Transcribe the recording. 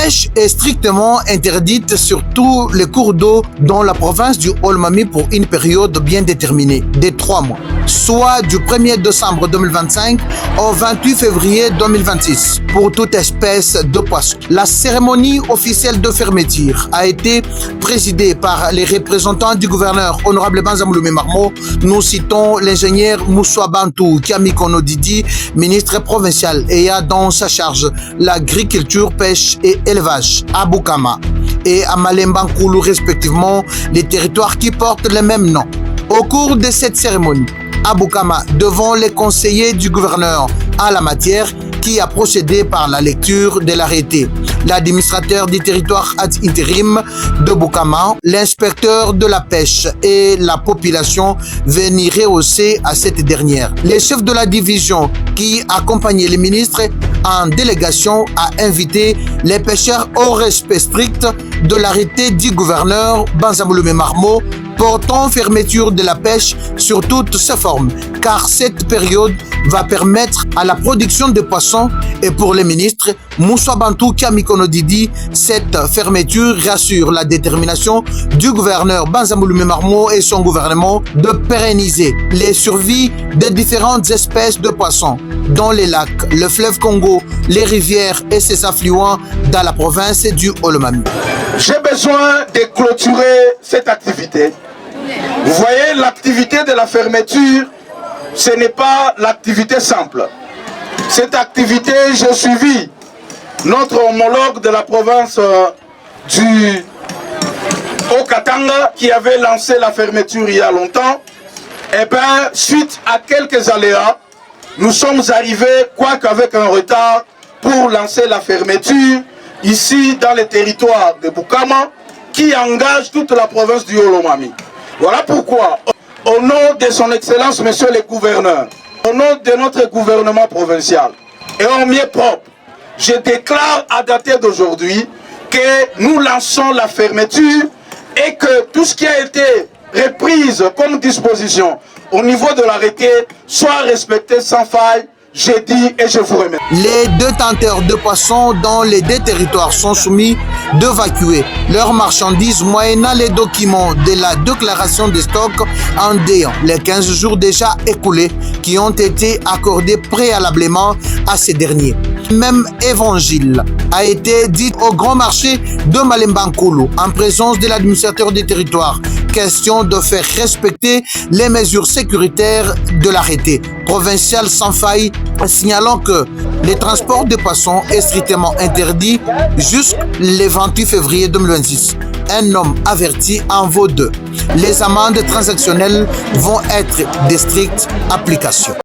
pêche est strictement interdite sur tous les cours d'eau dans la province du Olomami pour une période bien déterminée, de 3 mois, soit du 1er décembre 2025 au 28 février 2026, pour toute espèce de poisson. La cérémonie officielle de fermeture a été présidée par les représentants du gouverneur, honorable Banza Mouloumé Marmo. Nous citons l'ingénieur Moussa Bantou Kiamikono Didi, ministre provincial ayant dans sa charge l'agriculture, pêche et élevage à Bukama et à Malemba-Nkulu respectivement, les territoires qui portent le même nom. Au cours de cette cérémonie, à Bukama, devant les conseillers du gouverneur à la matière, qui a procédé par la lecture de l'arrêté, l'administrateur du territoire ad intérim de Bukama, l'inspecteur de la pêche et la population venir rehausser à cette dernière. Les chefs de la division qui accompagnaient les ministres en délégation a invité les pêcheurs au respect strict de l'arrêté du gouverneur Banza Mouloumé Marmo portant fermeture de la pêche sur toutes ses formes, car cette période va permettre à la production de poissons et pour les ministres, Moussa Bantou Kiamikono Didi, cette fermeture rassure la détermination du gouverneur Banza Mouloumé Marmo et son gouvernement de pérenniser les survies des différentes espèces de poissons dans les lacs, le fleuve Congo, les rivières et ses affluents dans la province du Olomami. J'ai besoin de clôturer cette activité. Vous voyez, l'activité de la fermeture, ce n'est pas l'activité simple. Cette activité, j'ai suivi notre homologue de la province du Haut-Katanga qui avait lancé la fermeture il y a longtemps. Et bien, suite à quelques aléas, nous sommes arrivés, quoique avec un retard, pour lancer la fermeture ici dans les territoires de Bukama qui engage toute la province du Olomami. Voilà pourquoi, au nom de son Excellence, Monsieur le Gouverneur, au nom de notre gouvernement provincial et en mieux propre, je déclare à dater d'aujourd'hui que nous lançons la fermeture et que tout ce qui a été reprise comme disposition au niveau de l'arrêté soit respecté sans faille. J'ai dit et je vous remercie. Les détenteurs de poissons dans les deux territoires sont soumis d'évacuer leurs marchandises moyennant les documents de la déclaration de stock en déant les 15 jours déjà écoulés qui ont été accordés préalablement à ces derniers. Même évangile a été dit au grand marché de Malemba-Nkulu en présence de l'administrateur du territoire. Question de faire respecter les mesures sécuritaires de l'arrêté provincial sans faille, signalant que le transport de poissons est strictement interdit jusqu'au 28 février 2026. Un homme averti en vaut deux. Les amendes transactionnelles vont être de stricte application.